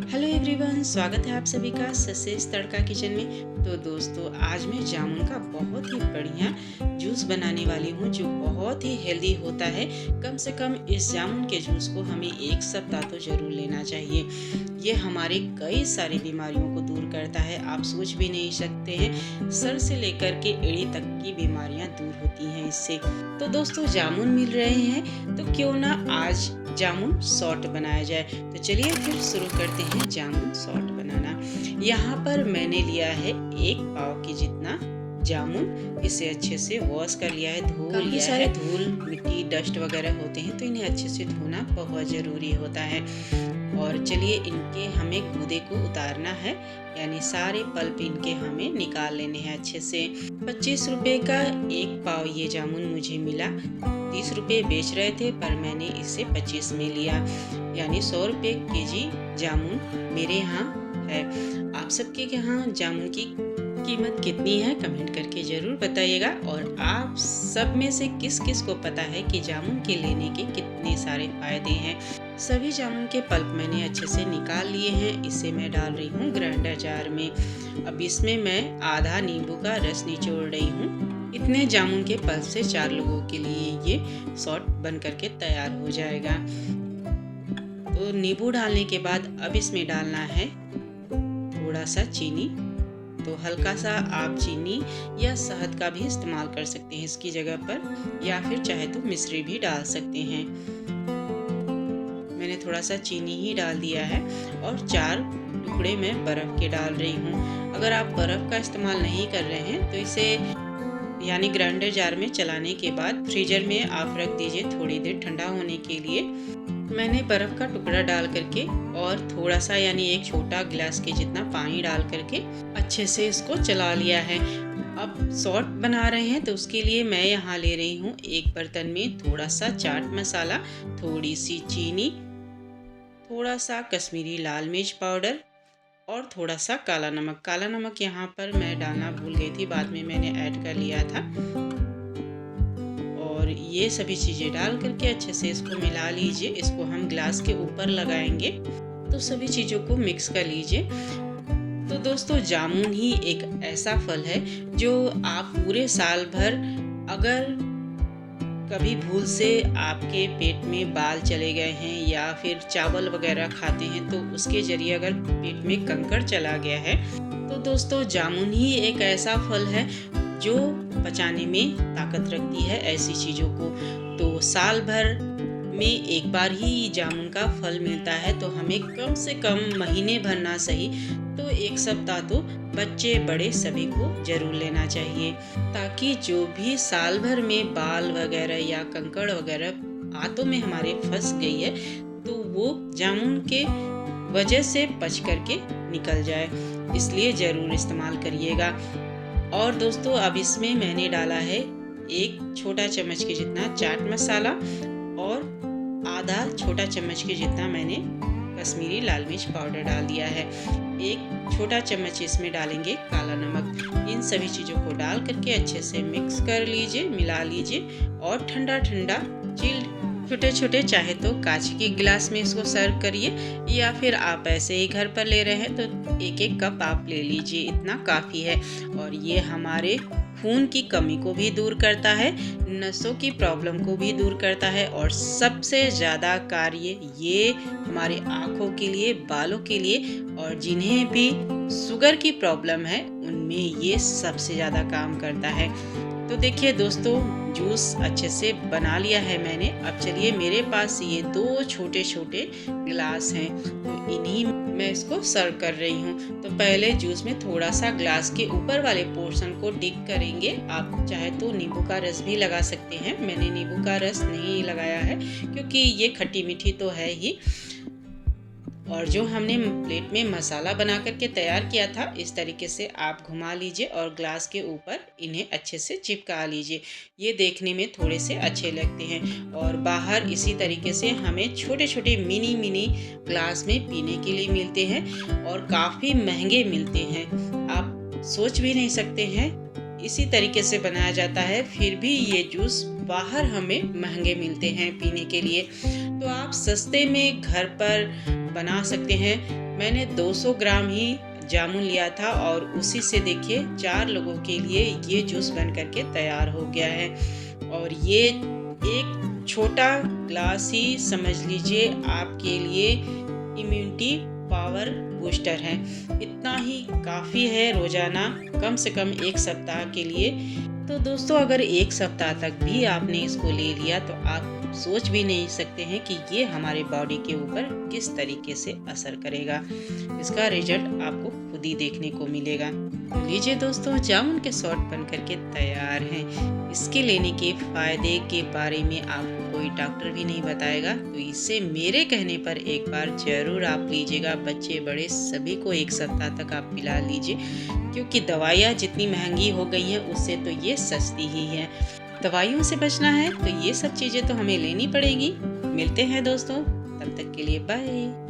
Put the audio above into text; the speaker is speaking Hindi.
हेलो एवरीवन, स्वागत है आप सभी का ससेज तड़का किचन में। तो दोस्तों, आज मैं जामुन का बहुत ही बढ़िया जूस बनाने वाली हूँ जो बहुत ही हेल्दी होता है। कम से कम इस जामुन के जूस को हमें 1 सप्ताह तो ज़रूर लेना चाहिए। ये हमारी कई सारी बीमारियों को दूर करता है, आप सोच भी नहीं सकते हैं। सर से लेकर के एड़ी तक की बीमारियाँ दूर होती हैं इससे। तो दोस्तों, जामुन मिल रहे हैं तो क्यों ना आज जामुन शॉर्ट बनाया जाए। तो चलिए फिर शुरू करते हैं जामुन शॉर्ट बनाना। यहाँ पर मैंने लिया है 1 पाव के जितना जामुन। इसे अच्छे से वॉश कर लिया है, धो लिया है। काफी सारे धूल, मिट्टी, डस्ट वगैरह होते हैं तो इन्हें अच्छे से धोना बहुत ज़रूरी होता है। और चलिए इनके हमें गूदे को उतारना है, यानी सारे पल्प इनके हमें निकाल लेने हैं अच्छे से। 25 रुपए का 1 पाव ये जामुन मुझे मिला। 30 रुपये बेच रहे थे पर मैंने इसे 25 में लिया, यानी 100 रुपये केजी जामुन मेरे यहाँ है। आप सबके यहाँ जामुन की कीमत कितनी है कमेंट करके ज़रूर बताइएगा। और आप सब में से किस किस को पता है कि जामुन के लेने के कितने सारे फायदे हैं। सभी जामुन के पल्प मैंने अच्छे से निकाल लिए हैं। इसे मैं डाल रही हूँ ग्राइंडर जार में। अब इसमें मैं आधा नींबू का रस निचोड़ रही हूँ। इतने जामुन के पल्प से 4 लोगों के लिए ये शॉर्ट बन करके तैयार हो जाएगा। तो नींबू डालने के बाद अब इसमें डालना है थोड़ा सा चीनी। तो हल्का सा आप चीनी या शहद का भी इस्तेमाल कर सकते हैं इसकी जगह पर, या फिर चाहे तो मिश्री भी डाल सकते हैं। मैंने थोड़ा सा चीनी ही डाल दिया है और 4 टुकड़े मैं बर्फ़ के डाल रही हूँ। अगर आप बर्फ़ का इस्तेमाल नहीं कर रहे हैं तो इसे यानी ग्राइंडर जार में चलाने के बाद फ्रीजर में आप रख दीजिए थोड़ी देर ठंडा होने के लिए। मैंने बर्फ़ का टुकड़ा डाल करके और थोड़ा सा यानी एक छोटा गिलास के जितना पानी डाल करके अच्छे से इसको चला लिया है। अब शॉर्ट बना रहे हैं तो उसके लिए मैं यहाँ ले रही हूँ एक बर्तन में थोड़ा सा चाट मसाला, थोड़ी सी चीनी, थोड़ा सा कश्मीरी लाल मिर्च पाउडर और थोड़ा सा काला नमक। काला नमक यहाँ पर मैं डालना भूल गई थी, बाद में मैंने ऐड कर लिया था। और ये सभी चीज़ें डाल करके अच्छे से इसको मिला लीजिए। इसको हम ग्लास के ऊपर लगाएंगे तो सभी चीज़ों को मिक्स कर लीजिए। तो दोस्तों, जामुन ही एक ऐसा फल है जो आप पूरे साल भर अगर कभी भूल से आपके पेट में बाल चले गए हैं या फिर चावल वगैरह खाते हैं तो उसके जरिए अगर पेट में कंकड़ चला गया है तो दोस्तों, जामुन ही एक ऐसा फल है जो पचाने में ताकत रखती है ऐसी चीज़ों को। तो साल भर में एक बार ही जामुन का फल मिलता है तो हमें कम से कम महीने भर ना सही तो 1 सप्ताह तो बच्चे बड़े सभी को जरूर लेना चाहिए, ताकि जो भी साल भर में बाल वगैरह या कंकड़ वगैरह आंतों में हमारे फंस गई है तो वो जामुन के वजह से पच करके निकल जाए। इसलिए ज़रूर इस्तेमाल करिएगा। और दोस्तों, अब इसमें मैंने डाला है 1 छोटा चम्मच के जितना चाट मसाला और आधा छोटा चम्मच के जितना मैंने कश्मीरी लाल मिर्च पाउडर डाल दिया है। 1 छोटा चम्मच इसमें डालेंगे काला नमक। इन सभी चीज़ों को डाल करके अच्छे से मिक्स कर लीजिए, मिला लीजिए और ठंडा ठंडा चिल्ड छोटे छोटे चाहे तो कांच के गिलास में इसको सर्व करिए, या फिर आप ऐसे ही घर पर ले रहे हैं तो 1-1 कप आप ले लीजिए, इतना काफ़ी है। और ये हमारे खून की कमी को भी दूर करता है, नसों की प्रॉब्लम को भी दूर करता है और सबसे ज़्यादा कार्य ये हमारे आँखों के लिए, बालों के लिए और जिन्हें भी शुगर की प्रॉब्लम है उनमें ये सबसे ज़्यादा काम करता है। तो देखिए दोस्तों, जूस अच्छे से बना लिया है मैंने। अब चलिए, मेरे पास ये 2 छोटे छोटे गिलास हैं तो इन्हीं मैं इसको सर्व कर रही हूँ। तो पहले जूस में थोड़ा सा ग्लास के ऊपर वाले पोर्शन को डिप करेंगे। आप चाहे तो नींबू का रस भी लगा सकते हैं। मैंने नींबू का रस नहीं लगाया है क्योंकि ये खट्टी मीठी तो है ही। और जो हमने प्लेट में मसाला बना करके तैयार किया था, इस तरीके से आप घुमा लीजिए और ग्लास के ऊपर इन्हें अच्छे से चिपका लीजिए। ये देखने में थोड़े से अच्छे लगते हैं। और बाहर इसी तरीके से हमें छोटे छोटे मिनी मिनी ग्लास में पीने के लिए मिलते हैं और काफ़ी महंगे मिलते हैं। आप सोच भी नहीं सकते हैं इसी तरीके से बनाया जाता है, फिर भी ये जूस बाहर हमें महंगे मिलते हैं पीने के लिए। तो आप सस्ते में घर पर बना सकते हैं। मैंने 200 ग्राम ही जामुन लिया था और उसी से देखिए 4 लोगों के लिए ये जूस बन करके तैयार हो गया है। और ये एक छोटा ग्लास ही समझ लीजिए आपके लिए इम्यूनिटी पावर बूस्टर है। इतना ही काफ़ी है रोजाना, कम से कम 1 सप्ताह के लिए। तो दोस्तों अगर 1 सप्ताह तक भी आपने इसको ले लिया तो आप सोच भी नहीं सकते हैं कि ये हमारे बॉडी के ऊपर किस तरीके से असर करेगा। इसका रिजल्ट आपको खुद ही देखने को मिलेगा। तो लीजिए दोस्तों, जामुन के शॉट बन करके तैयार हैं। इसके लेने के फायदे के बारे में आपको कोई डॉक्टर भी नहीं बताएगा, तो इसे मेरे कहने पर एक बार जरूर आप लीजिएगा। बच्चे बड़े सभी को 1 सप्ताह तक आप पिला लीजिए, क्योंकि दवाइयाँ जितनी महंगी हो गई हैं उससे तो ये सस्ती ही है। दवाइयों से बचना है तो ये सब चीज़ें तो हमें लेनी पड़ेगी। मिलते हैं दोस्तों, तब तक के लिए बाय।